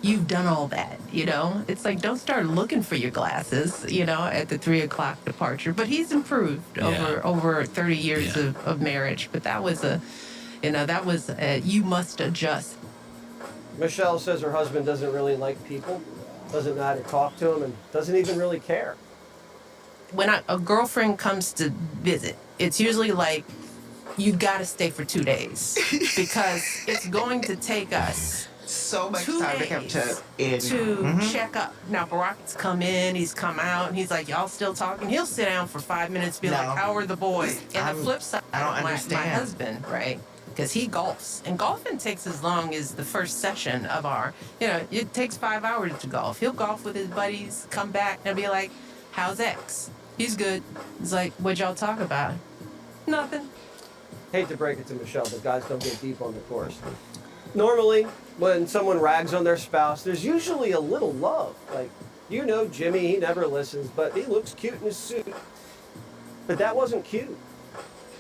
you've done all that, you know? It's like, don't start looking for your glasses, you know, at the 3 o'clock departure. But he's improved Yeah. over 30 years Yeah. of marriage. But that was you must adjust. Michelle says her husband doesn't really like people, doesn't know how to talk to him, and doesn't even really care. When a girlfriend comes to visit, it's usually like, you got to stay for 2 days because it's going to take us So much 2 time to come days to check up. Now, Barack's come in, he's come out, and he's like, y'all still talking? He'll sit down for 5 minutes, be like, No. how are the boys? And the flip side, I don't my understand. husband, right? Because he golfs, and golfing takes as long as the first session of it takes 5 hours to golf. He'll golf with his buddies, come back, and be like, how's X? He's good. He's like, what'd y'all talk about? Nothing. Hate to break it to Michelle, but guys don't get deep on the course. Normally, when someone rags on their spouse, there's usually a little love. Like, Jimmy, he never listens, but he looks cute in his suit. But that wasn't cute.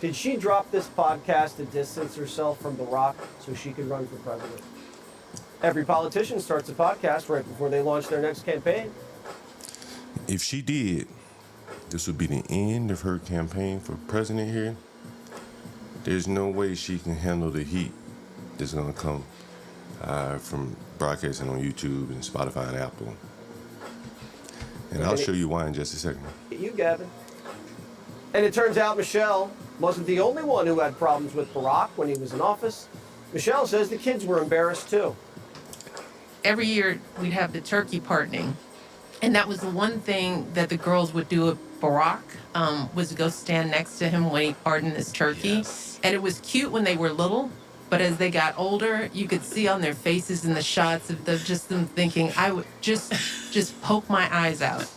Did she drop this podcast to distance herself from Barack so she could run for president? Every politician starts a podcast right before they launch their next campaign. If she did, this would be the end of her campaign for president here. There's no way she can handle the heat that's going to come from broadcasting on YouTube and Spotify and Apple. And I'll show you why in just a second. You, Gavin. And it turns out Michelle wasn't the only one who had problems with Barack when he was in office. Michelle says the kids were embarrassed too. Every year we'd have the turkey pardoning. And that was the one thing that the girls would do at Barack, was to go stand next to him when he pardoned this turkey. Yes. And it was cute when they were little, but as they got older, you could see on their faces in the shots of them thinking, I would just poke my eyes out.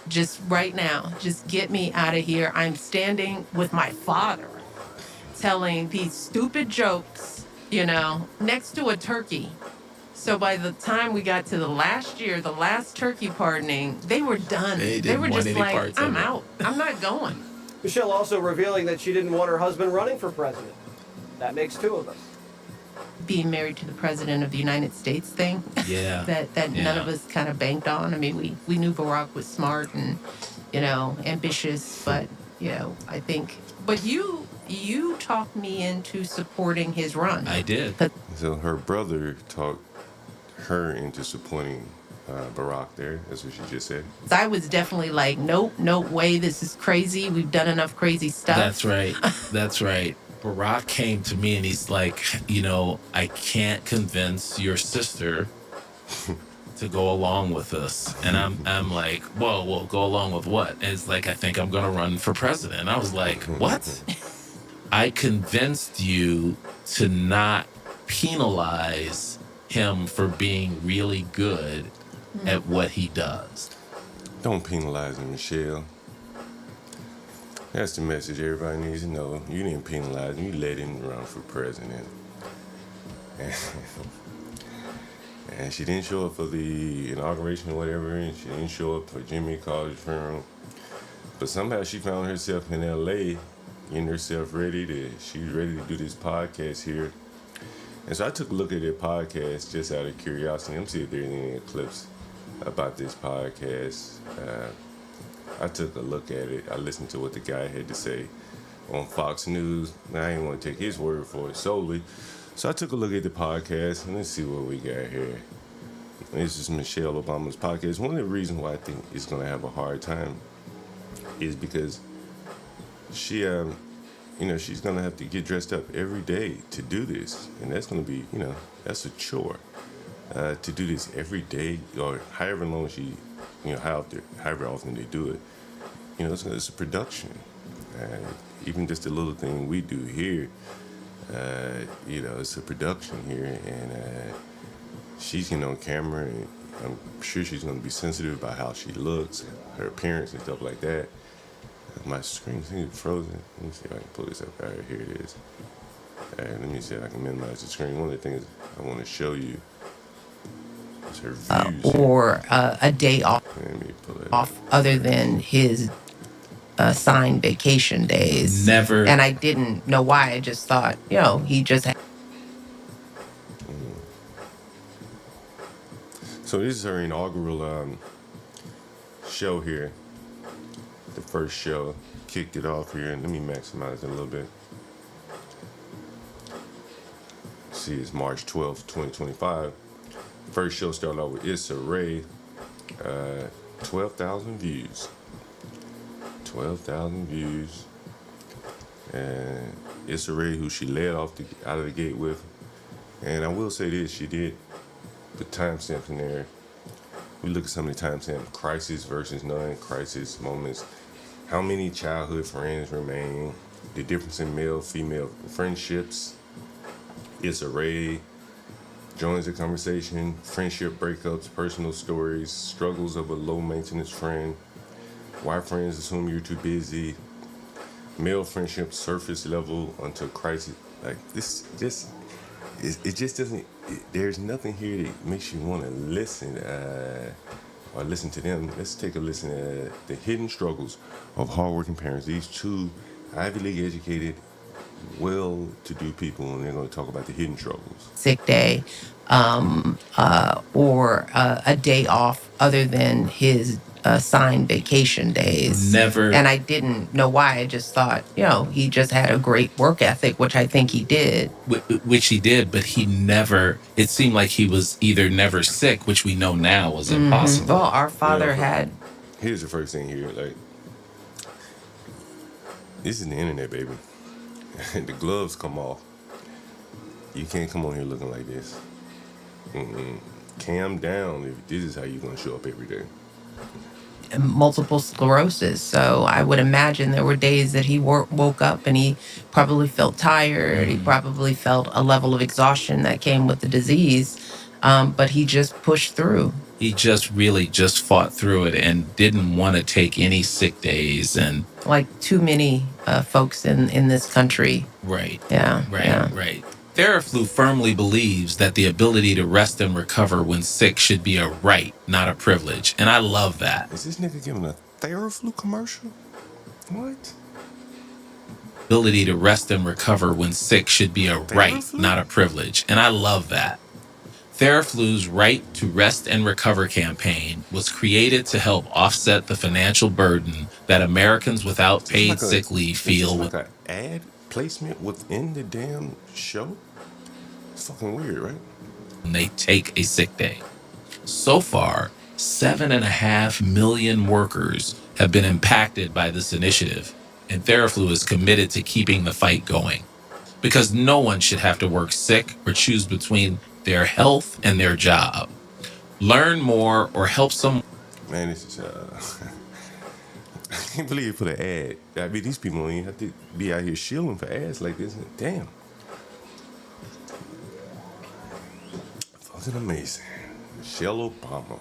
Just right now, just get me out of here. I'm standing with my father telling these stupid jokes, next to a turkey. So by the time we got to the last turkey pardoning, they were done. They were just like, I'm out. I'm not going. Michelle also revealing that she didn't want her husband running for president. That makes two of us. Being married to the president of the United States thing. Yeah. that none of us kind of banked on. I mean, we knew Barack was smart and, ambitious, but, I think. But you talked me into supporting his run. I did. So her brother talked her into supporting Barack there. That's what she just said. I was definitely like, nope, no way. This is crazy. We've done enough crazy stuff. That's right. That's right. Barack came to me and he's like, I can't convince your sister to go along with this. And I'm like, whoa, go along with what? And it's like, I think I'm going to run for president. And I was like, what? I convinced you to not penalize him for being really good at what he does. Don't penalize him, Michelle. That's the message everybody needs to know. You didn't penalize him. You let him run for president. And she didn't show up for the inauguration or whatever, and she didn't show up for Jimmy Carter's funeral. But somehow she found herself in L.A., getting herself ready. She's ready to do this podcast here. And so I took a look at their podcast just out of curiosity. Let me see if there's any clips about this podcast. I took a look at it. I listened to what the guy had to say on Fox News. Now, I didn't want to take his word for it solely. So I took a look at the podcast, and let's see what we got here. This is Michelle Obama's podcast. One of the reasons why I think it's going to have a hard time is because she, she's going to have to get dressed up every day to do this. And that's going to be, that's a chore. To do this every day or however long she, however often they do it, it's a production. Even just a little thing we do here, it's a production here, and she's on camera, and I'm sure she's going to be sensitive about how she looks, her appearance, and stuff like that. My screen seems frozen. Let me see if I can pull this up. All right, here it is. Let me see if I can minimize the screen. One of the things I want to show you is her views. Or a day off, other than his assigned vacation days. Never. And I didn't know why. I just thought, he just had. So this is her inaugural show here. The first show kicked it off here, and let me maximize it a little bit. See, it's March 12th, 2025. First show started off with Issa Rae, 12,000 views. 12,000 views. And Issa Rae, who she led out of the gate with. And I will say this, she did the timestamps in there. We look at some of the timestamps: crisis versus non-crisis moments. How many childhood friends remain? The difference in male-female friendships. Issa Rae joins the conversation. Friendship breakups, personal stories, struggles of a low-maintenance friend. Why friends assume you're too busy. Male friendship surface level until crisis. Like this, it just doesn't. There's nothing here that makes you want to listen or listen to them. Let's take a listen at the hidden struggles of hardworking parents. These two Ivy League educated, well-to-do people, and they're going to talk about the hidden struggles. Sick day, or a day off other than his assigned vacation days. Never. And I didn't know why. I just thought, he just had a great work ethic, which I think he did. Which he did, but he never, it seemed like he was either never sick, which we know now was impossible. Well, our father had. Here's the first thing here. Like, this is the internet, baby. The gloves come off. You can't come on here looking like this. Calm down if this is how you're going to show up every day. Multiple sclerosis. So I would imagine there were days that he woke up and he probably felt tired. He probably felt a level of exhaustion that came with the disease. But he just pushed through. He just really just fought through it and didn't want to take any sick days. And like too many folks in this country. Right. Yeah. Right. Yeah. Right. Theraflu firmly believes that the ability to rest and recover when sick should be a right, not a privilege. And I love that. Is this nigga giving a Theraflu commercial? What? Ability to rest and recover when sick should be a right, Theraflu? not a privilege. And I love that. Theraflu's Right to Rest and Recover campaign was created to help offset the financial burden that Americans without paid sick leave feel. Like an ad placement within the damn show? It's fucking weird, right? When they take a sick day. So far, 7.5 million workers have been impacted by this initiative, and Theraflu is committed to keeping the fight going. Because no one should have to work sick or choose between their health and their job. Learn more or help someone. Man, this is I can't believe you put an ad. I mean, these people don't even have to be out here shilling for ads like this. Damn. Fucking amazing. Michelle Obama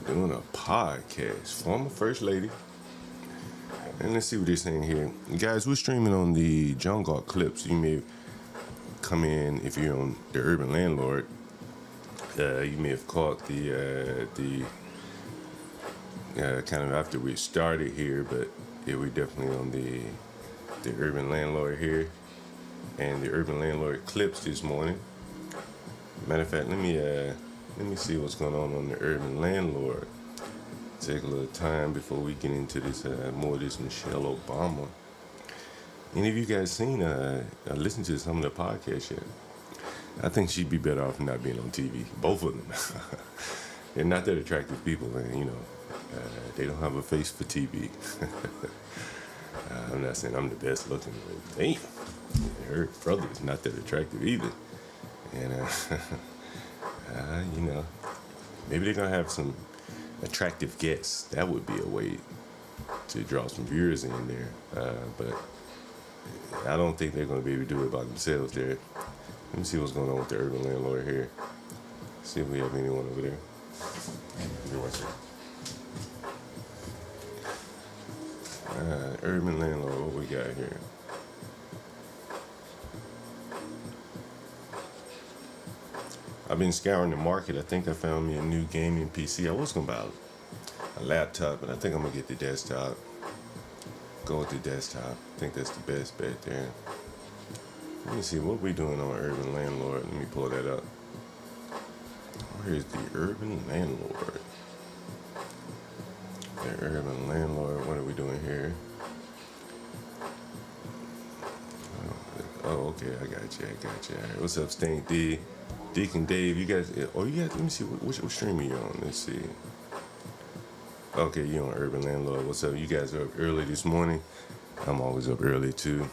doing a podcast. Former First Lady. And let's see what they're saying here. Guys, we're streaming on the John Galt clips. You may come in if you're on the Urban Landlord. You may have caught the kind of after we started here, but yeah, we're definitely on the Urban Landlord here, and the Urban Landlord clips this morning. Matter of fact, let me see what's going on the Urban Landlord. Take a little time before we get into this more of this Michelle Obama. Any of you guys seen listened to some of the podcasts yet? I think she'd be better off not being on TV. Both of them. They're not that attractive people, and they don't have a face for TV. I'm not saying I'm the best looking, but damn, her brother's not that attractive either. And maybe they're gonna have some attractive guests. That would be a way to draw some viewers in there. But I don't think they're gonna be able to do it by themselves there. Let me see what's going on with the Urban Landlord here. See if we have anyone over there. Give me one second. Urban Landlord, what we got here? I've been scouring the market. I think I found me a new gaming PC. I was gonna buy a laptop, but I think I'm gonna get the desktop. Go with the desktop. I think that's the best bet there. Let me see what we doing on Urban Landlord. Let me pull that up. Where is the urban landlord? The urban landlord. What are we doing here? Oh, okay. I got you. All right, what's up, Stank D? Deacon Dave, you guys. Oh, you guys. Let me see. What stream are you on? Let's see. Okay, you on Urban Landlord. What's up? You guys are up early this morning. I'm always up early too.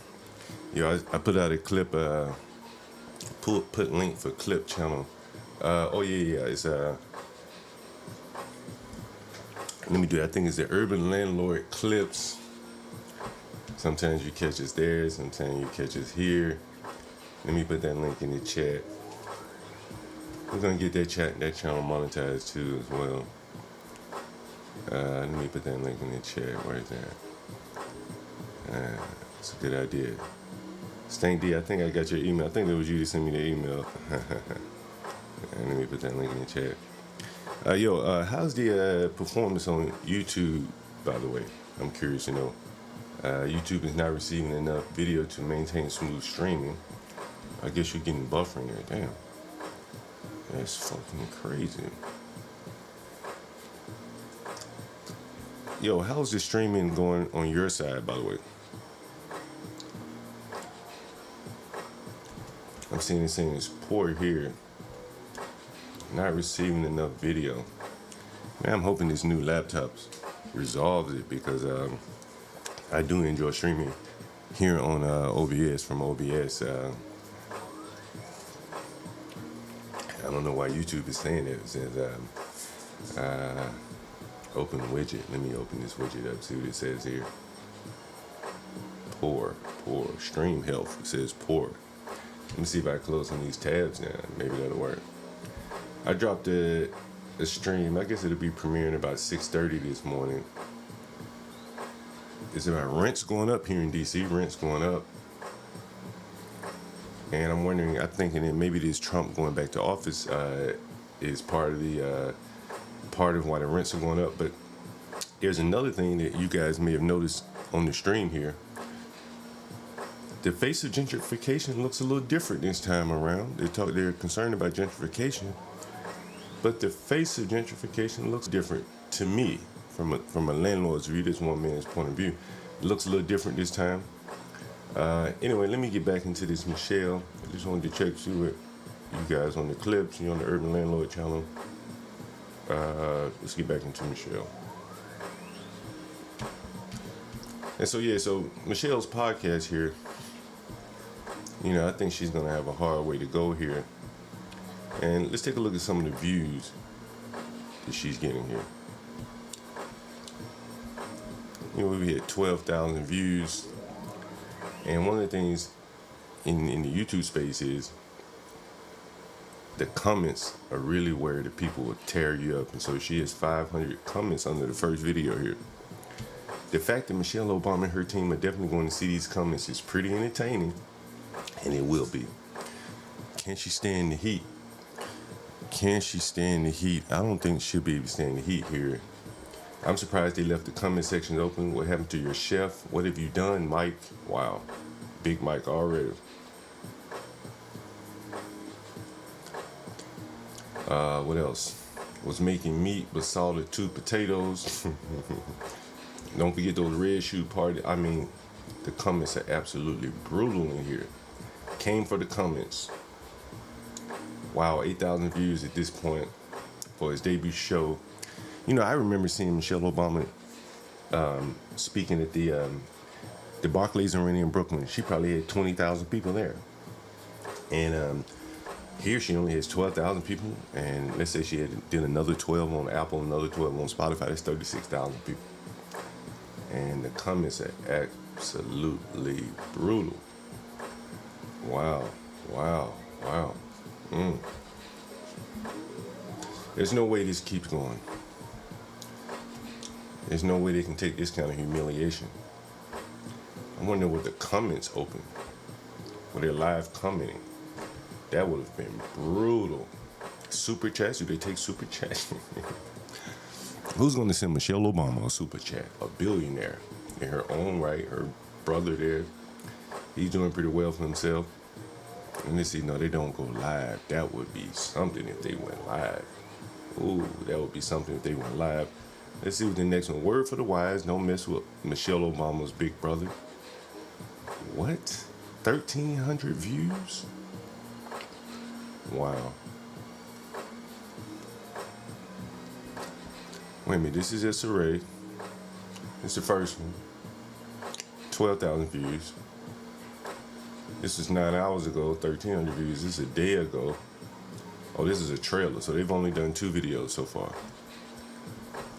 Yo, I put out a clip. Put link for clip channel. Oh yeah. It's Let me do it. I think it's the Urban Landlord clips. Sometimes you catch us there. Sometimes you catch us here. Let me put that link in the chat. We're gonna get that channel monetized too as well. Let me put that link in the chat. Where is that? It's a good idea. Stank D, I think I got your email. I think it was you that sent me the email. And let me put that link in the chat. How's the performance on YouTube, by the way? I'm curious to know. YouTube is not receiving enough video to maintain smooth streaming. I guess you're getting buffering there. Damn. That's fucking crazy. Yo, how's the streaming going on your side, by the way? I'm seeing it saying it's poor here. Not receiving enough video. Man, I'm hoping this new laptop resolves it because I do enjoy streaming here on OBS from OBS. I don't know why YouTube is saying it. It says open widget. Let me open this widget up, see what it says here. Poor. Stream health. It says poor. Let me see if I close some of these tabs now. Maybe that'll work. I dropped a stream. I guess it'll be premiering about 6:30 this morning. It's about rents going up here in DC. Rents going up. And I'm wondering, I'm thinking that maybe this Trump going back to office is part of why the rents are going up. But there's another thing that you guys may have noticed on the stream here. The face of gentrification looks a little different this time around. They're concerned about gentrification, but the face of gentrification looks different to me from a landlord's view. This one man's point of view. It looks a little different this time. Anyway, let me get back into this Michelle. I just wanted to check see what you guys on the clips. You on the Urban Landlord channel. Let's get back into Michelle. And so Michelle's podcast here. I think she's gonna have a hard way to go here. And let's take a look at some of the views that she's getting here. We had 12,000 views. And one of the things in the YouTube space is the comments are really where the people will tear you up. And so she has 500 comments under the first video here. The fact that Michelle Obama and her team are definitely going to see these comments is pretty entertaining. And it will be. Can she stand the heat? I don't think she'll be able to stand the heat here. I'm surprised they left the comment section open. What happened to your chef? What have you done, Mike? Wow. Big Mike already. What else? Was making meat but salted 2 potatoes. Don't forget those red shoe party. I mean, the comments are absolutely brutal in here. Came for the comments. Wow, 8,000 views at this point for his debut show. I remember seeing Michelle Obama speaking at the Barclays Arena in Brooklyn. She probably had 20,000 people there. And here she only has 12,000 people. And let's say she did another 12 on Apple, another 12 on Spotify. That's 36,000 people. And the comments are absolutely brutal. Wow. There's no way this keeps going. There's no way they can take this kind of humiliation. I wonder what the comments open. Were they live commenting? That would have been brutal. Super chats? Do they take super chats? Who's going to send Michelle Obama a super chat? A billionaire in her own right. Her brother there. He's doing pretty well for himself. And they say, no, they don't go live. That would be something if they went live. Ooh, that would be something if they went live. Let's see what the next one. Word for the wise, don't mess with Michelle Obama's big brother. What? 1,300 views? Wow. Wait a minute, this is Issa Rae. It's the first one. 12,000 views. This is 9 hours ago, 1,300 views. This is a day ago. Oh, this is a trailer, so they've only done 2 videos so far.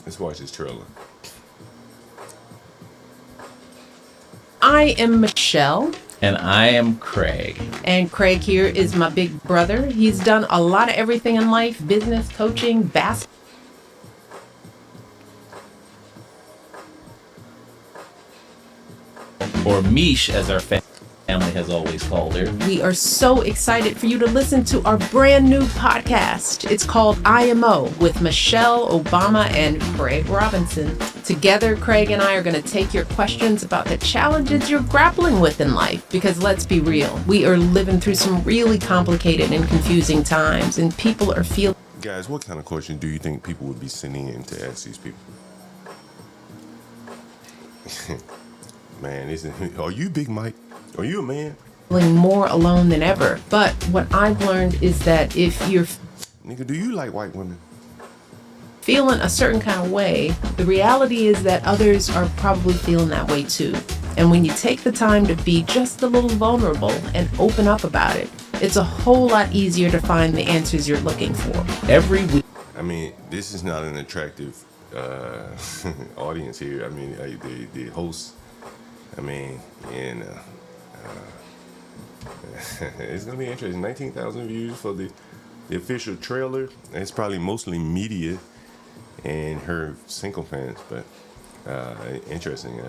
Let's watch this trailer. I am Michelle. And I am Craig. And Craig here is my big brother. He's done a lot of everything in life, business, coaching, basketball. Or Mish, as our family has always called her. We are so excited for you to listen to our brand new podcast. It's called IMO with Michelle Obama and Craig Robinson. Together, Craig and I are going to take your questions about the challenges you're grappling with in life. Because let's be real, we are living through some really complicated and confusing times, and people are feeling. Guys, what kind of question do you think people would be sending in to ask these people? Man, are you Big Mike? Are you a man? Feeling more alone than ever. But what I've learned is that if you're Nigga, do you like white women? feeling a certain kind of way, the reality is that others are probably feeling that way too. And when you take the time to be just a little vulnerable and open up about it, it's a whole lot easier to find the answers you're looking for. Every week. I mean, this is not an attractive audience here. I mean, the host, I mean, and it's going to be interesting. 19,000 views for the official trailer. It's probably mostly media and her single fans, but interesting.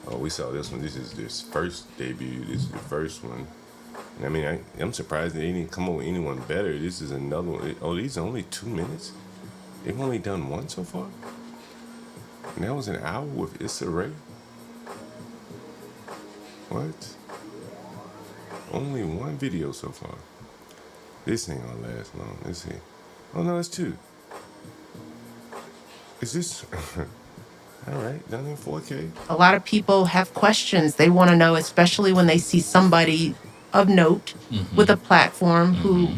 Oh, we saw this one. This is this first debut. This is the first one. And I mean, I'm surprised they didn't come up with anyone better. This is another one. Oh, these are only 2 minutes? They've only done one so far? And that was an hour with Issa Rae? What? Only one video so far. This ain't gonna last long. Let's see. Oh no, it's 2. Is this? All right, done in 4K. A lot of people have questions they want to know, especially when they see somebody of note with a platform who,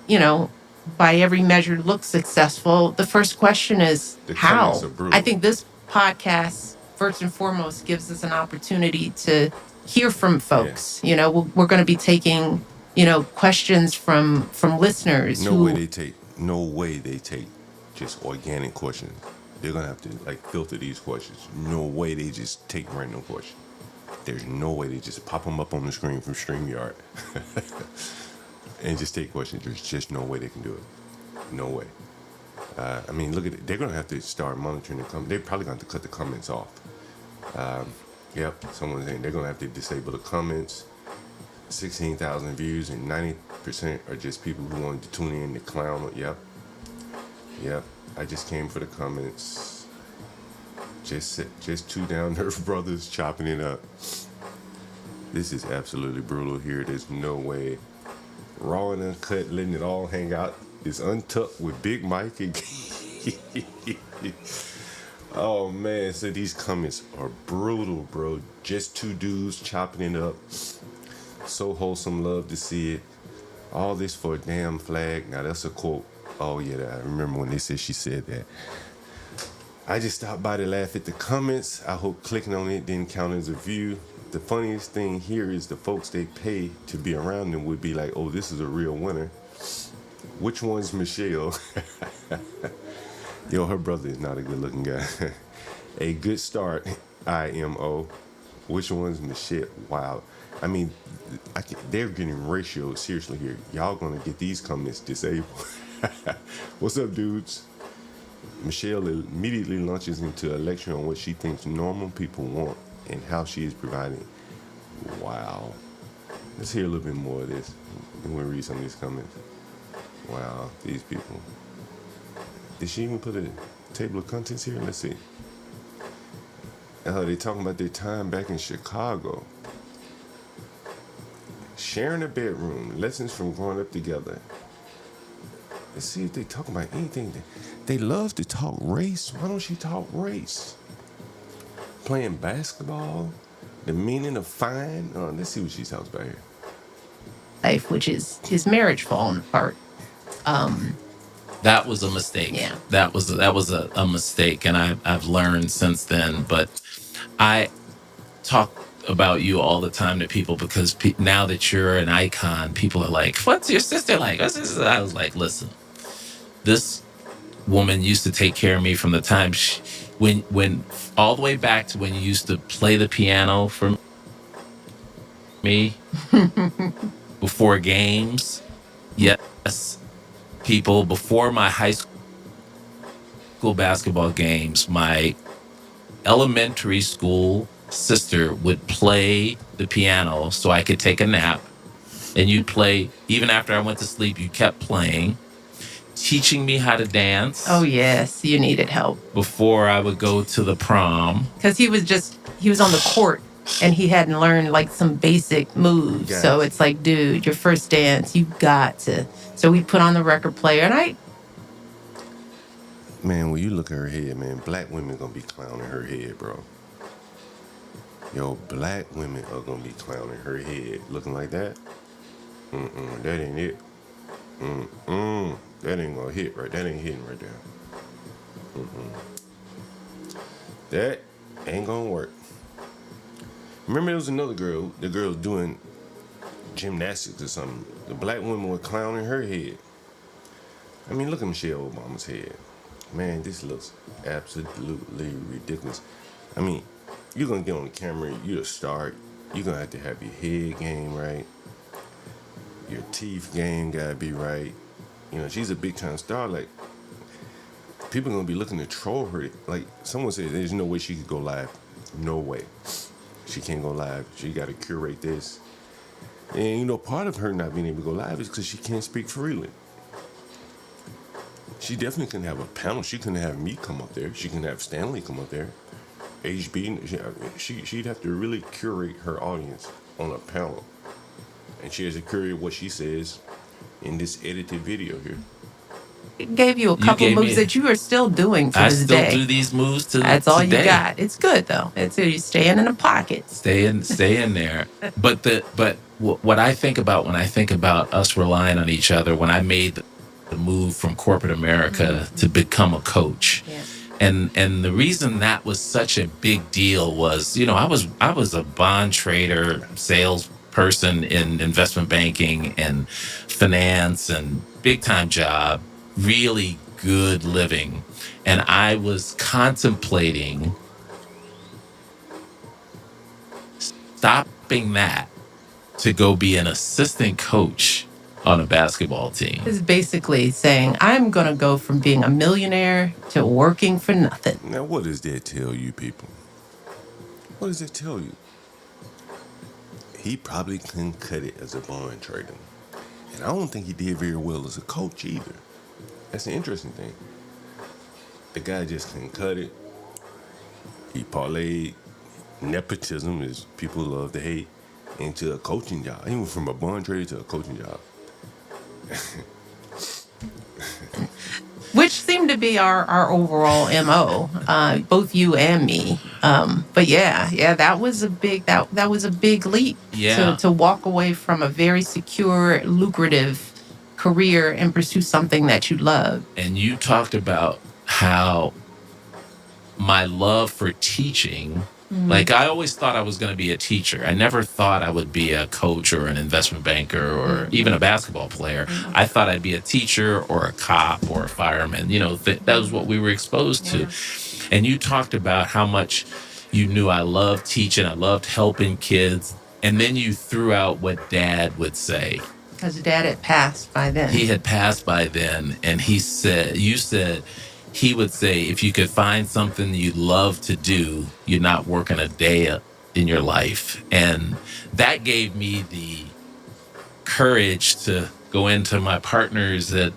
you know, by every measure looks successful. The first question is The how? comments are brutal. I think this podcast, first and foremost, gives us an opportunity to hear from folks. You know, we're going to be taking, you know, questions from listeners. No way they take just organic questions. They're gonna have to like filter these questions. No way they just take random questions. There's no way they just pop them up on the screen from StreamYard and just take questions. There's just no way they can do it. No way. I mean, look at it. They're gonna have to start monitoring the comments. They're probably gonna have to cut the comments off. Yep, someone's saying they're gonna have to disable the comments. 16,000 views and 90% are just people who wanted to tune in to clown. Yep. I just came for the comments. Just 2 down-to-earth brothers chopping it up. This is absolutely brutal here. There's no way. Raw and uncut, letting it all hang out. Is untucked with Big Mike. Oh man, so these comments are brutal, bro. Just 2 dudes chopping it up. So wholesome, love to see it. All this for a damn flag. Now that's a quote. Oh yeah, I remember when she said that. I just stopped by to laugh at the comments. I hope clicking on it didn't count as a view. The funniest thing here is the folks they pay to be around them would be like, oh, this is a real winner. Which one's Michelle? Yo, her brother is not a good looking guy. A good start, IMO. Which one's Michelle? Wow. I mean, they're getting ratio seriously here. Y'all gonna get these comments disabled. What's up, dudes? Michelle immediately launches into a lecture on what she thinks normal people want and how she is providing. Wow. Let's hear a little bit more of this. And we'll read some of these comments. Wow, these people. Did she even put a table of contents here? Let's see. They're talking about their time back in Chicago. Sharing a bedroom, lessons from growing up together. Let's see if they talk about anything. They love to talk race. Why don't she talk race? Playing basketball, the meaning of fine. Let's see what she talks about here. Life, which is his marriage falling apart. That was a mistake. Yeah. That was a mistake, and I've learned since then. But I talk about you all the time to people because now that you're an icon, people are like, "What's your sister like?" What's this? I was like, "Listen, this woman used to take care of me from the time when all the way back to when you used to play the piano for me before games. Yes, people, before my high school basketball games, my elementary school sister would play the piano so I could take a nap. And you'd play, even after I went to sleep, you kept playing, teaching me how to dance Oh yes, you needed help before I would go to the prom. because he was on the court and he hadn't learned like some basic moves. Got So it. it's like, dude, your first dance, you got to. So we put on the record player, and Man, when you look at her head, man, black women gonna be clowning her head, bro. Yo, black women are gonna be clowning her head. Looking like that? That ain't it. That ain't gonna hit right. That ain't hitting right there. That ain't gonna work. Remember there was another girl, the girl was doing gymnastics or something. The black woman was clowning her head. I mean, look at Michelle Obama's head. Man, this looks absolutely ridiculous. I mean, you're gonna get on the camera, you're a star, you're gonna have to have your head game right. Your teeth game gotta be right. You know, she's a big time star. Like, people are gonna be looking to troll her. Like, someone said there's no way she could go live. No way. She can't go live. She gotta curate this. And you know, part of her not being able to go live is because she can't speak freely. She definitely couldn't have a panel. She couldn't have me come up there. She couldn't have Stanley come up there. HB, she'd have to really curate her audience on a panel. And she has to curate what she says in this edited video here. gave you a couple gave moves me- that you are still doing to I this still day. do these moves to That's all today. you got. It's good though. It's you staying in the pockets. Stay in there. But what I think about when I think about us relying on each other, when I made the move from corporate America to become a coach, Yeah. and the reason that was such a big deal was, you know, I was a bond trader, salesperson in investment banking and finance and big time job, really good living, and I was contemplating stopping that to go be an assistant coach on a basketball team. It's basically saying I'm gonna go from being a millionaire to working for nothing. Now, what does that tell you, people? What does it tell you? He probably couldn't cut it as a bond trader. And I don't think he did very well as a coach either. That's the interesting thing. The guy just couldn't cut it. He parlayed nepotism, as people love to hate, into a coaching job. He went from a bond trader to a coaching job. Which seemed to be our overall MO, both you and me. But yeah, that was a big leap. Yeah. To walk away from a very secure, lucrative career and pursue something that you love. And you talked about how my love for teaching, like I always thought I was going to be a teacher. I never thought I would be a coach or an investment banker or even a basketball player. I thought I'd be a teacher or a cop or a fireman. You know, that was what we were exposed to. And you talked about how much you knew I loved teaching, I loved helping kids. And then you threw out what Dad would say. Because Dad had passed by then. He had passed by then, and you said he would say, if you could find something you love to do, you're not working a day in your life. And that gave me the courage to go into my partners that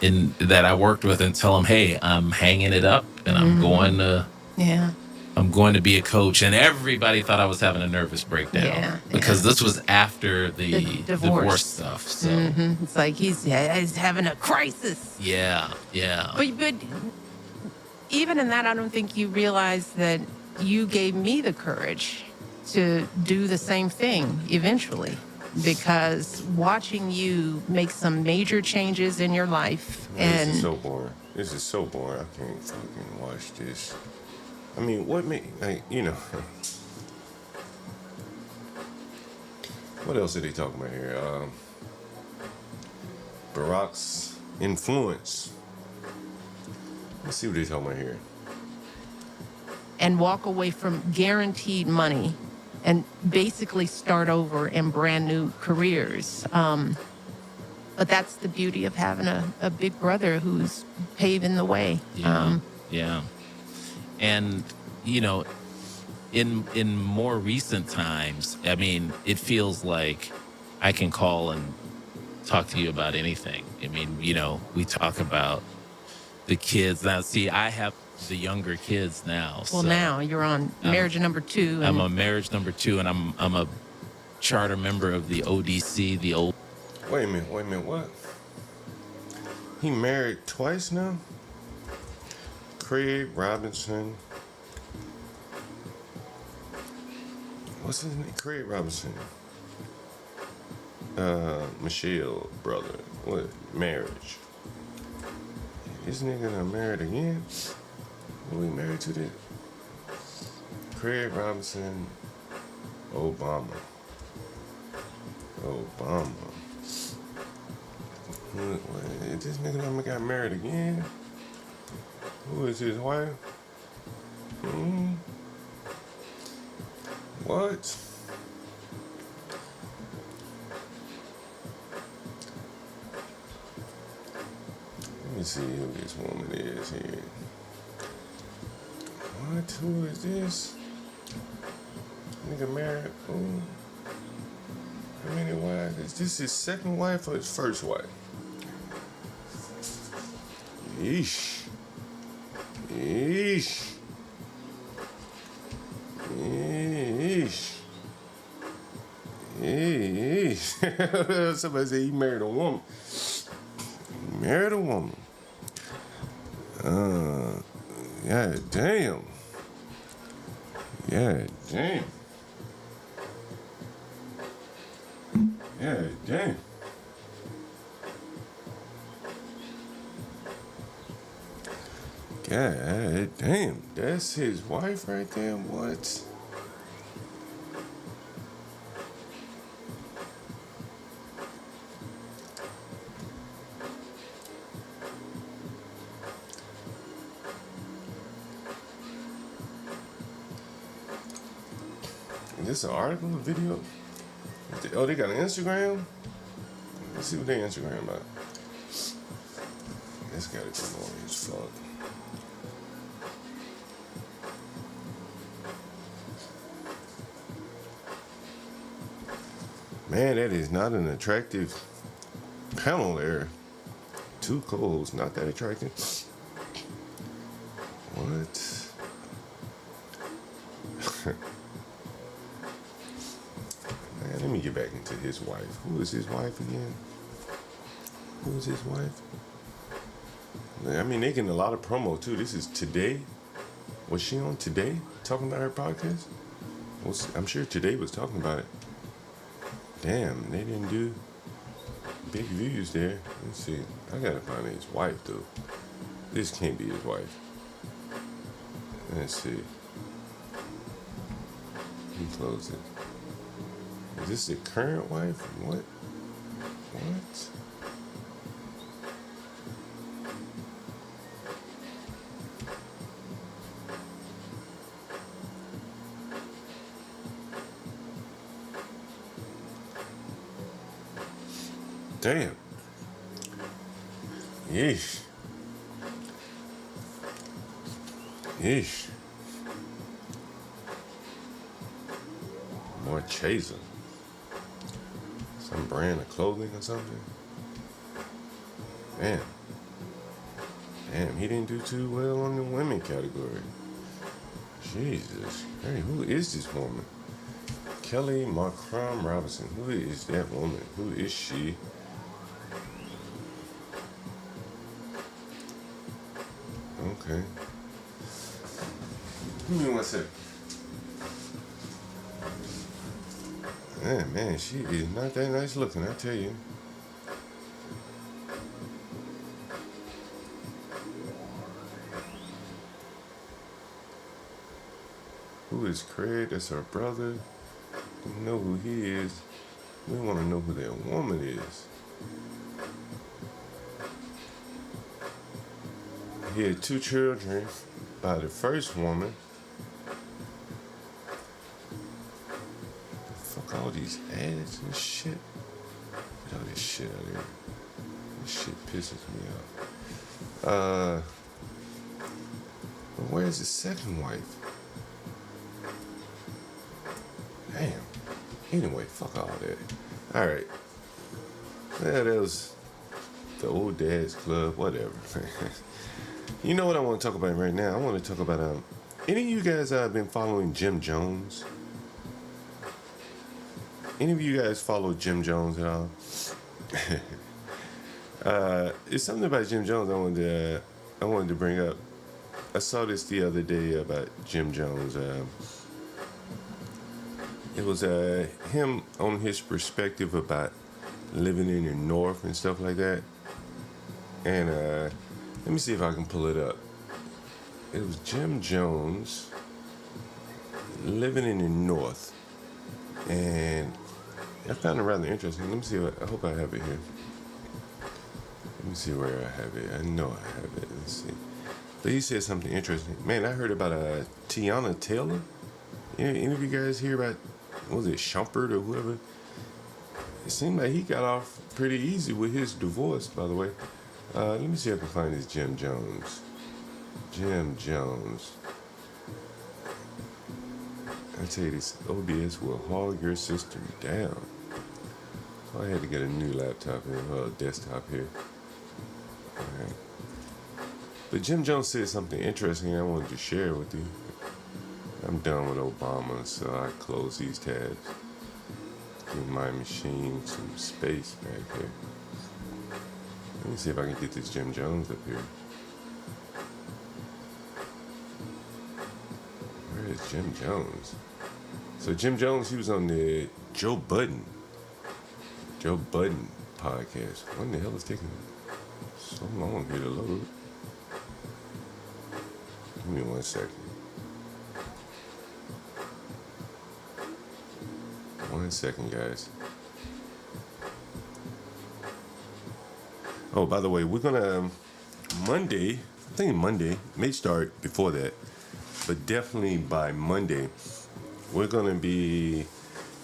I worked with and tell them, hey, I'm hanging it up and I'm going to Yeah. I'm going to be a coach, and everybody thought I was having a nervous breakdown Yeah, because yeah. this was after the divorce stuff. So It's like he's having a crisis. yeah. But even in that, I don't think you realize that you gave me the courage to do the same thing eventually. Because watching you make some major changes in your life, Man, this is and so boring. This is so boring. I can't fucking watch this. I mean, what made, like, you know, what else are they talking about here? Barack's influence. Let's see what they're talking about here. and walk away from guaranteed money and basically start over in brand new careers. But that's the beauty of having a big brother who's paving the way. Yeah. And you know, in more recent times, I mean, it feels like I can call and talk to you about anything. I mean, you know, we talk about the kids now. See, I have the younger kids now. Well, so now you're on marriage number 2. I'm And a marriage number 2, and I'm a charter member of the ODC, the old. Wait a minute, what? He married twice now? Craig Robinson. What's his name? Craig Robinson. Michelle brother. What? Marriage. This nigga done married again? Who he married to this? Craig Robinson. Obama. What, this nigga done got married again? Who is his wife? What? Let me see who this woman is here. What? Who is this? Nigga married? Who? How many wives? Is this his second wife or his first wife? Yeesh. Yeesh. Yeesh. Yeesh. Somebody said he married a woman. He married a woman. Yeah, damn. Yeah, damn. Yeah, damn. God damn, that's his wife right there? What? Is this an article, a video? Oh, they got an Instagram? Let's see what their Instagram about. This gotta be annoying as fuck. Man, that is not an attractive panel there. 2 co-hosts, not that attractive. What? Man, let me get back into his wife. Who is his wife again? Who is his wife? I mean, they getting a lot of promo too. This is Today. Was she on Today talking about her podcast? I'm sure Today was talking about it. Damn, they didn't do big views there. Let's see. I gotta find his wife though. This can't be his wife. Let's see. He closed it. Is this the current wife? What? What? Damn. Yeesh. Yeesh. More chaser. Some brand of clothing or something. Damn, he didn't do too well on the women category. Jesus. Hey, who is this woman? Kelly Marcrum Robinson. Who is that woman? Who is she? Okay. Give me one second. Man, she is not that nice looking, I tell you. Who is Craig? That's her brother. We know who he is. We want to know who that woman is. He had 2 children by the first woman. Fuck all these ads and shit. Get all this shit out of here. This shit pisses me off. But where's the second wife? Damn. Anyway, fuck all that. Alright. Yeah, that was the old dad's club, whatever. You know what I want to talk about right now? I want to talk about any of you guys been following Jim Jones? Any of you guys follow Jim Jones at all? It's something about Jim Jones I wanted to bring up. I saw this the other day about Jim Jones. It was him on his perspective about living in the North and stuff like that. And let me see if I can pull it up. It was Jim Jones living in the North. And I found it rather interesting. Let me see. I hope I have it here. Let me see where I have it. I know I have it. Let's see. But he said something interesting. Man, I heard about Tiana Taylor. Any of you guys hear about, what was it, Shumpert or whoever? It seemed like he got off pretty easy with his divorce, by the way. Let me see if I can find this Jim Jones. Jim Jones. I tell you, this OBS will hog your system down. So I had to get a new laptop here, well, desktop here. Alright. But Jim Jones said something interesting I wanted to share with you. I'm done with Obama, so I close these tabs. Give my machine some space back here. Let me see if I can get this Jim Jones up here. Where is Jim Jones? So Jim Jones, he was on the Joe Budden podcast. What in the hell is taking so long here to load? Give me 1 second. 1 second, guys. Oh, by the way, we're gonna Monday. I think Monday may start before that, but definitely by Monday, we're gonna be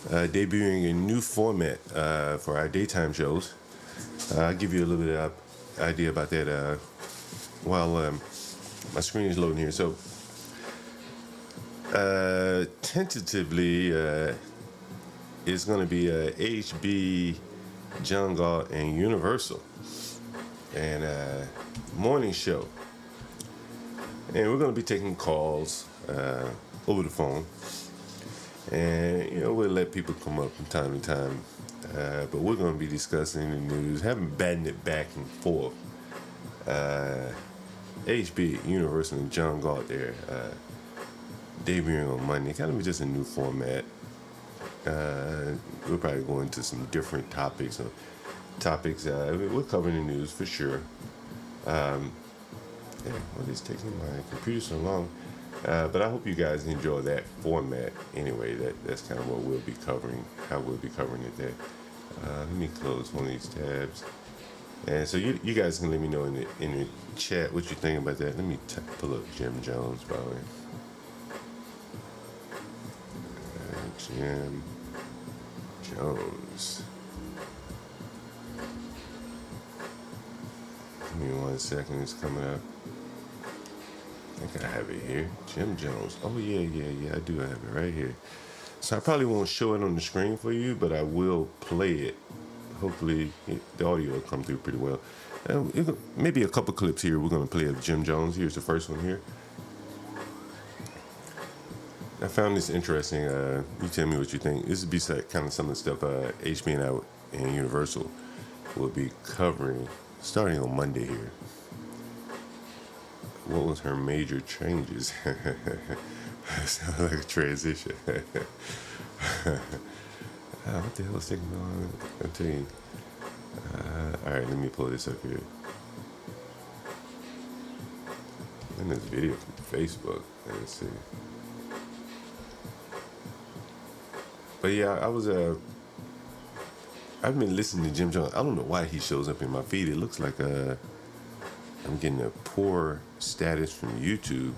debuting a new format for our daytime shows. I'll give you a little bit of idea about that while my screen is loading here. So, tentatively, it's going to be HB, John Galt, and Universal, and morning show. And we're going to be taking calls over the phone. And, you know, we'll let people come up from time to time. But we're going to be discussing the news, having batting it back and forth. HB, Universal, and John Galt there, debuting on Monday. Kind of just a new format. We'll probably go into some different topics. We're covering the news for sure. What is taking my computer so long? But I hope you guys enjoy that format. Anyway, that's kind of what we'll be covering, how we'll be covering it there. Let me close one of these tabs. And so you guys can let me know in the chat what you think about that. Let me pull up Jim Jones, by the way. Jim Jones. Give me 1 second, it's coming up. I think I have it here. Jim Jones. Oh, yeah, I do have it right here. So I probably won't show it on the screen for you, but I will play it. Hopefully, the audio will come through pretty well. Maybe a couple clips here we're going to play of Jim Jones. Here's the first one here. I found this interesting. You tell me what you think. This would be kind of some of the stuff HBO and Universal will be covering starting on Monday here. What was her major changes? Sounds like a transition. What the hell is taking on? I'll tell you. All right, let me pull this up here. And this video from Facebook. Let's see. But yeah, I've been listening to Jim Jones. I don't know why he shows up in my feed. It looks like I'm getting a poor status from YouTube.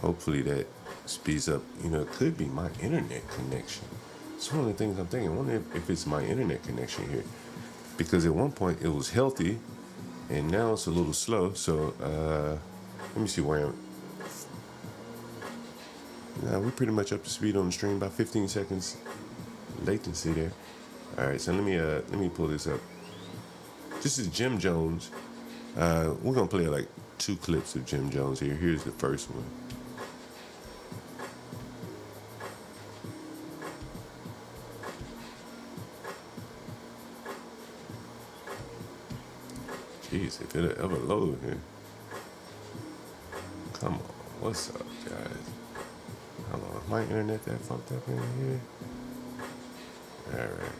Hopefully that speeds up. It could be my internet connection. It's one of the things I'm thinking. I wonder if it's my internet connection here. Because at one point it was healthy, and now it's a little slow. So let me see where I'm. Now we're pretty much up to speed on the stream. About 15 seconds latency there. All right, so let me pull this up. This is Jim Jones. We're gonna play like 2 clips of Jim Jones here. Here's the first one. Jeez, if it'll ever load here. Come on, what's up, guys? Hold on, is my internet that fucked up in here? Alright.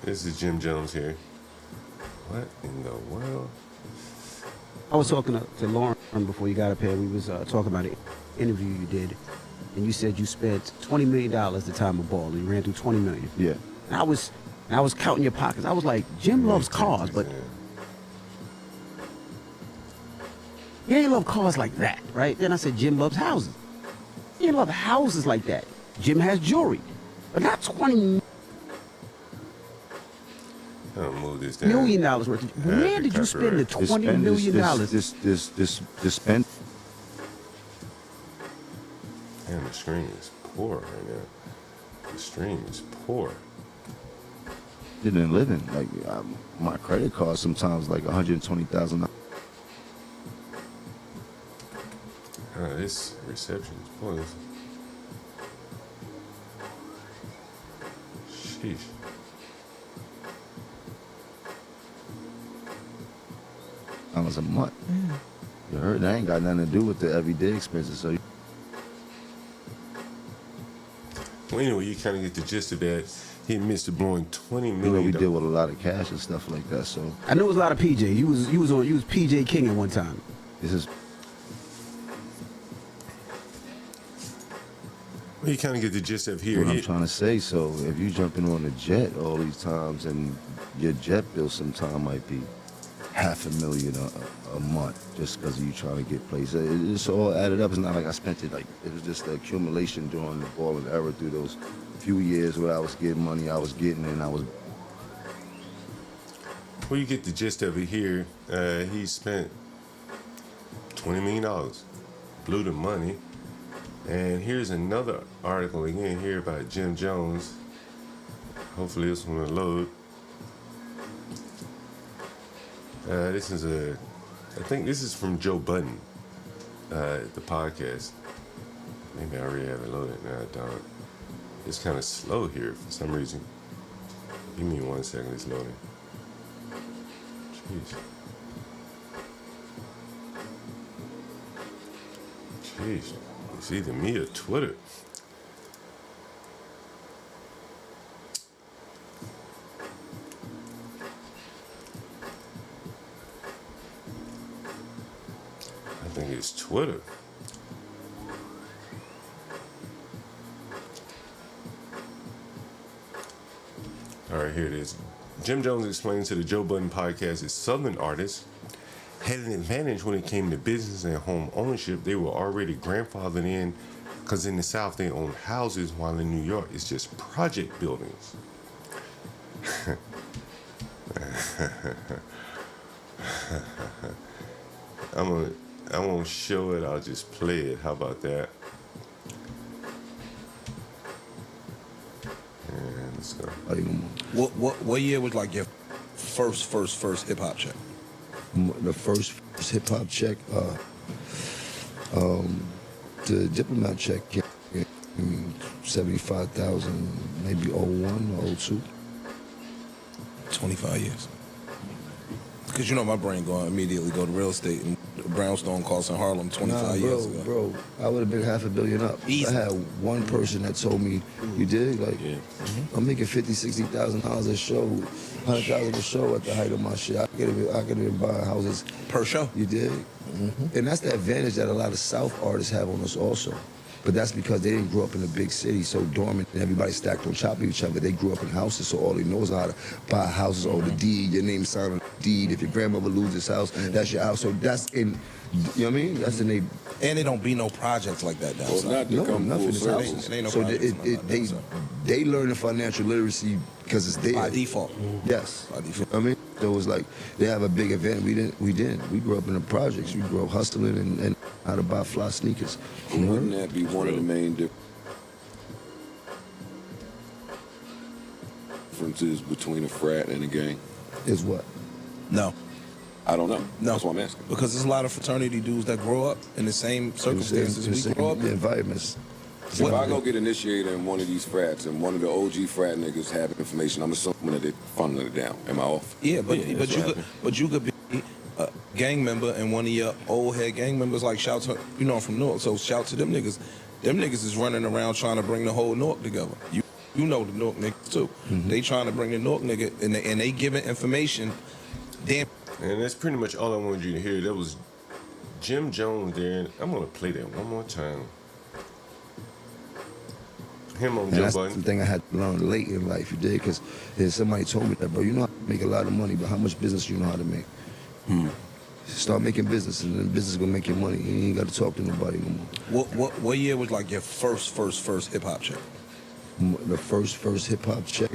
This is Jim Jones here. What in the world? I was talking to Lauren before you got up here. We was talking about an interview you did, and you said you spent $20 million at the time of Ball, and you ran through $20 million. Yeah. And I was counting your pockets. I was like, Jim loves cars, but he ain't love cars like that, right? Then I said, Jim loves houses. He ain't love houses like that. Jim has jewelry, but not $20 I'll move this down. million worth. Where did you spend the $20 million? This spend. Man, the stream is poor right now. The stream is poor. Didn't live in like my credit card sometimes like $120,000. This reception is poor. Sheesh. A month. You heard that ain't got nothing to do with the everyday expenses. So Well, anyway, you kind of get the gist of that. He admits to blowing $20 you know million. we deal with a lot of cash and stuff like that. So I knew it was a lot of PJ. You was PJ King at one time. this is Well, you kind of get the gist of here. what I'm trying to say. So if you jumping on a jet all these times and your jet bill sometime might be $500,000 a month just because you trying to get places. It's all added up. It's not like I spent it. Like it was just the accumulation during the ball and error through those few years where I was getting money. I was getting and I was. Well, you get the gist of it here. He spent $20 million, blew the money. And here's another article again here about Jim Jones. Hopefully this one will load. This is I think this is from Joe Budden, the podcast. Maybe I already have it loaded. No, I don't. It's kind of slow here for some reason. Give me 1 second, it's loading. Jeez. Jeez. It's either me or Twitter. I think it's Twitter. All right, here it is. Jim Jones explains to the Joe Budden podcast that Southern artists had an advantage when it came to business and home ownership. They were already grandfathered in because in the South they owned houses, while in New York it's just project buildings. I won't show it, I'll just play it. How about that? And let's go. What year was like your first hip hop check? The first hip hop check, The diplomat check came 75,000, maybe 01 or 02. 25 years. Because you know my brain going immediately go to real estate and brownstone costs in Harlem 25 years ago. Bro, I would have been $500 million up. Easy. I had one person that told me, you did? Like, Yeah. I'm making $50,000, $60,000 a show, $100,000 a show at the height of my shit. I could have been buying houses. Per show. You did? And that's the advantage that a lot of South artists have on us also. But that's because they didn't grow up in a big city, so dormant, and everybody stacked on top of each other. They grew up in houses, so all they know is how to buy houses, or the deed, your name signed on the deed. If your grandmother loses house, that's your house. So that's in, you know what I mean? That's in they. And it don't be no projects like that down Well, south. not to No, come nothing full is circle. houses. It ain't no So projects, nothing like that, so. they learn the financial literacy because it's there. By default. Yes. By default. I mean, so it was like they have a big event. We didn't. We grew up in the projects. We grew up hustling and how to buy fly sneakers. You know? Wouldn't that be one of the main differences between a frat and a gang? Is what? No. I don't know. No. That's what I'm asking. Because there's a lot of fraternity dudes that grow up in the same circumstances we grow up The in. environments. If I go get initiated in one of these frats and one of the OG frat niggas have information, I'm assuming that they're funneling it down. Am I off? Yeah, but that's but what you could be a gang member and one of your old head gang members like shout to I'm from Newark, so shout to them niggas. Them niggas is running around trying to bring the whole Newark together. You know the Newark niggas too. They trying to bring the Newark nigga and they giving information. Damn. And that's pretty much all I wanted you to hear. That was Jim Jones there. And I'm gonna play that one more time. Him on And Joe that's the Budden. thing I had to learn late in life, you did, because somebody told me that, bro, you know how to make a lot of money, but how much business you know how to make? Start making business, and then business is gonna make you money. You ain't got to talk to nobody no more. What year was like your first hip hop check? The first hip hop check,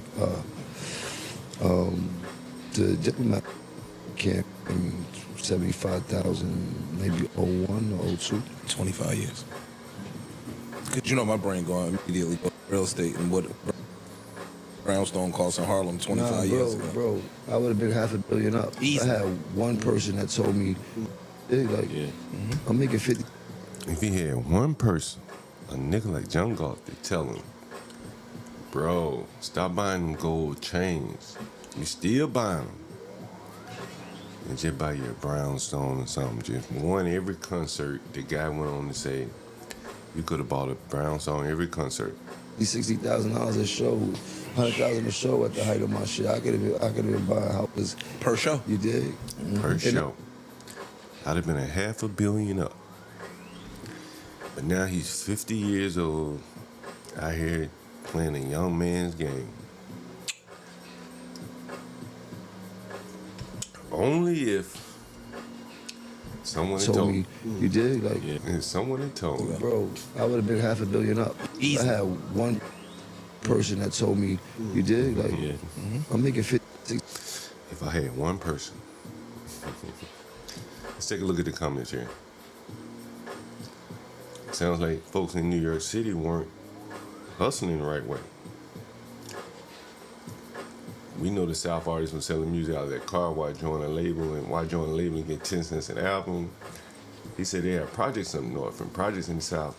the diplomat camp in 75,000, maybe 01 or 02. 25 years. Because you know my brain going immediately go to real estate and what brownstone costs in Harlem 25 years ago. Bro, I would have been $500 million up. Easy. I had one person that told me, hey, like, I'm making 50. If he had one person, a nigga like John Galt, to tell him, bro, stop buying them gold chains. You still buying them. And just buy your brownstone or something. Just one every concert. The guy went on to say, you could have bought a brownstone every concert. $60,000 a show, $100,000 a show at the height of my shit. I could have been buying houses Per show. You dig? Per show. I'd have been $500 million up. But now he's 50 years old, out here playing a young man's game. Only if someone had Told me, you dig? Like, If someone had told me. bro, I would have been $500 million up. Easy. I had one person that told me, you dig? Like, I'm making 50. If I had one person. Let's take a look at the comments here. Sounds like folks in New York City weren't hustling the right way. We know the South artists were selling music out of their car while joining a label, and while joining a label and get 10 cents an album. He said they had projects up north and projects in the South.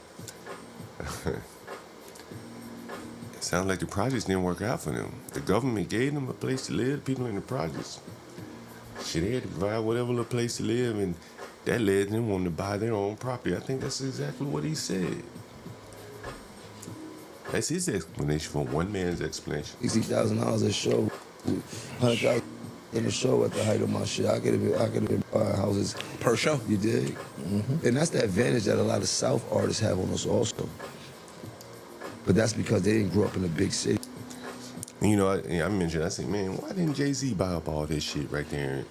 It sounds like the projects didn't work out for them. The government gave them a place to live, people in the projects. Shit, they had to provide whatever little place to live, and that led them wanting to buy their own property. I think that's exactly what he said. That's his explanation for one man's explanation. $60,000 a show, $100,000 a show at the height of my shit. I could have been buying houses Per show. You dig? And that's the advantage that a lot of South artists have on us also. But that's because they didn't grow up in a big city. And you know, I mentioned, I said, man, why didn't Jay-Z buy up all this shit right there in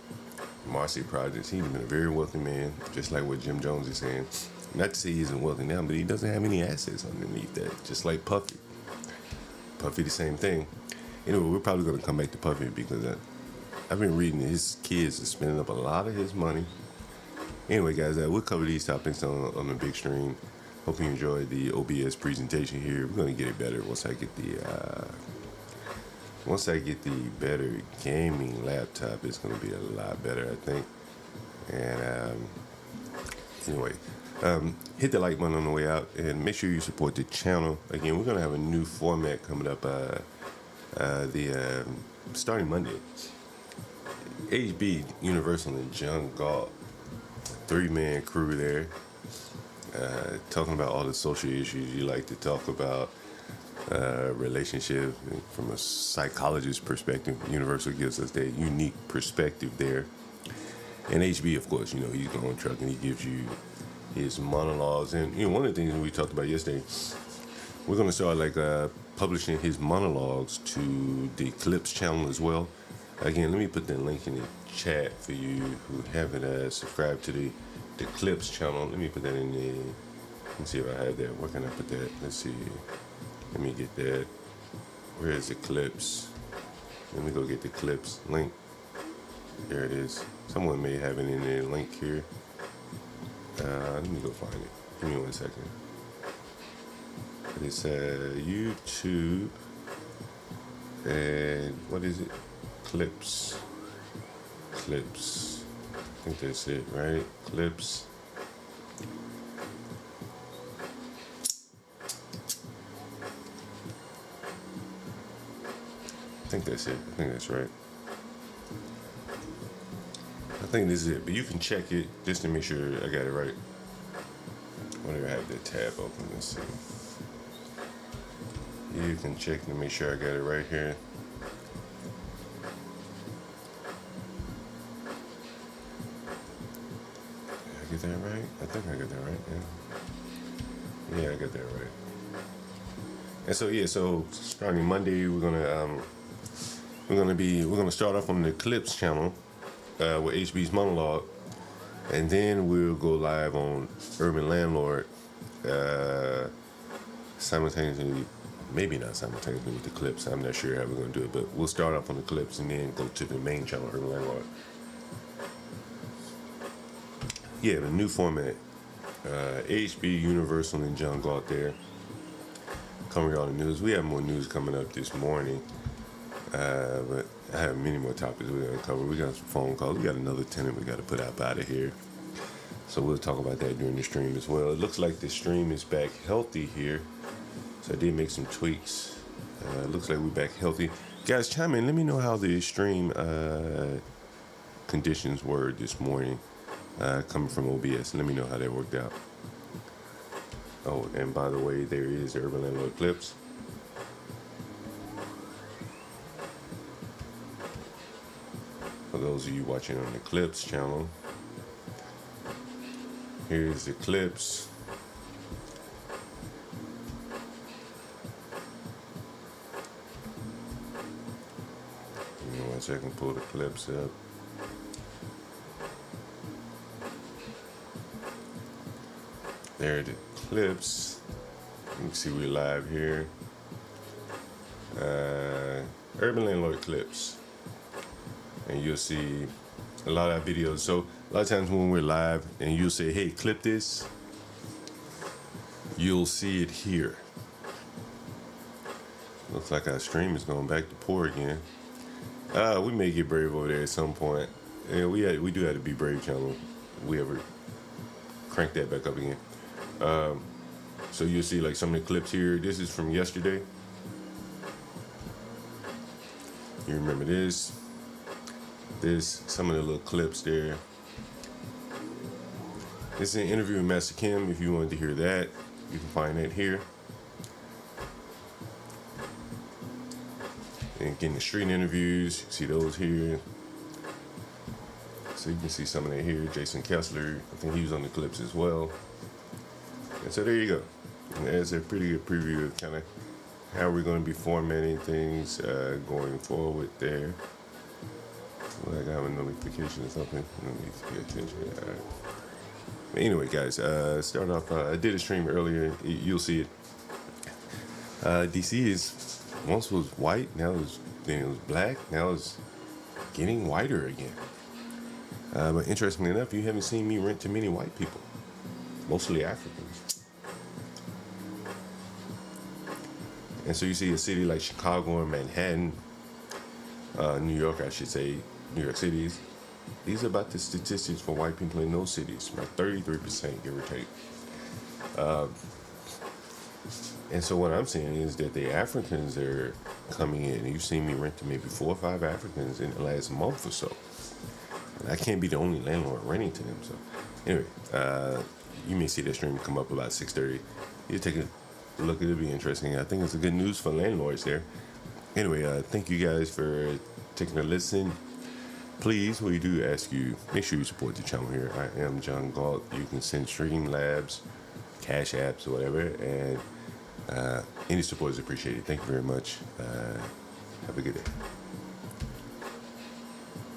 Marcy Projects? He'd have been a very wealthy man, just like what Jim Jones is saying. Not to say he isn't wealthy now, but he doesn't have any assets underneath that, just like Puffy. Puffy, the same thing. Anyway, we're probably going to come back to Puffy because I've been reading that his kids are spending up a lot of his money. Anyway, guys, we'll cover these topics on the big stream. Hope you enjoyed the OBS presentation here. We're going to get it better once I get the better gaming laptop. It's going to be a lot better, I think. And anyway, Hit the like button on the way out, and make sure you support the channel. Again, we're gonna have a new format coming up. Starting Monday. HB, Universal, and John Galt, 3-man crew there, talking about all the social issues you like to talk about. Relationship from a psychologist perspective. Universal gives us that unique perspective there. And HB, of course, he's going truck and he gives you his monologues. And one of the things we talked about yesterday, we're going to start publishing his monologues to the Clips channel as well. Again, let me put that link in the chat for you who haven't subscribed to the Clips channel. Let me put that in there. Let me see if I have that. Where can I put that? Let's see. Let me get that. Where is the Clips? Let me go get the Clips link. There it is. Someone may have it in their link here. Let me go find it. Give me 1 second. It's YouTube. And what is it? Clips. Clips. I think that's it, right? Clips. I think that's it. I think that's right. I think this is it, but you can check it just to make sure I got it right. Whenever I have the tab open, let's see. You can check to make sure I got it right here. Did I get that right? I think I got that right. Yeah, I got that right. And so starting Monday, we're gonna start off on the Clips channel with HB's monologue, and then we'll go live on Urban Landlord simultaneously, maybe not simultaneously with the Clips. I'm not sure how we're gonna do it, but we'll start off on the Clips and then go to the main channel, Urban Landlord. Yeah, the new format. HB, Universal, and John Galt there. Covering all the news. We have more news coming up this morning. But I have many more topics we're going to cover. We got some phone calls. We got another tenant we got to put out of here. So we'll talk about that during the stream as well. It looks like the stream is back healthy here. So I did make some tweaks. Looks like we're back healthy. Guys, chime in. Let me know how the stream conditions were this morning coming from OBS. Let me know how that worked out. Oh, and by the way, there is the Urban Landlord Clips. For those of you watching on the Clips channel, here's the Clips. Give me 1 second, pull the Clips up. There are the Clips. You can see we're live here. Urban Landlord Clips. And you'll see a lot of videos. So a lot of times when we're live and you'll say, hey, clip this, you'll see it here. Looks like our stream is going back to poor again. We may get Brave over there at some point. Yeah, we do have to be Brave channel. We ever crank that back up again. So you'll see like some of the clips here. This is from yesterday. You remember this? Some of the little clips there. This is an interview with Master Kim. If you wanted to hear that, you can find that here. And getting the street interviews, you see those here. So you can see some of that here. Jason Kessler, I think he was on the clips as well. And so there you go. And that's a pretty good preview of kind of how we're going to be formatting things going forward there. Like I have a notification or something. Let me pay attention. All right. But anyway, guys, start off. I did a stream earlier. You'll see it. DC is once was white, then it was black. Now it's getting whiter again. But interestingly enough, you haven't seen me rent to many white people, mostly Africans. And so you see a city like Chicago or Manhattan, New York, I should say, New York City, These are about the statistics for white people in those cities, about 33%, give or take. And so what I'm saying is that the Africans are coming in. You've seen me rent to maybe 4 or 5 Africans in the last month or so. And I can't be the only landlord renting to them. So anyway, you may see that stream come up about 6:30. You take a look, it'll be interesting. I think it's a good news for landlords there. Anyway, thank you guys for taking a listen. Please, we do ask you, make sure you support the channel here. I am John Galt. You can send Streamlabs, Cash Apps, or whatever, and any support is appreciated. Thank you very much. Have a good day.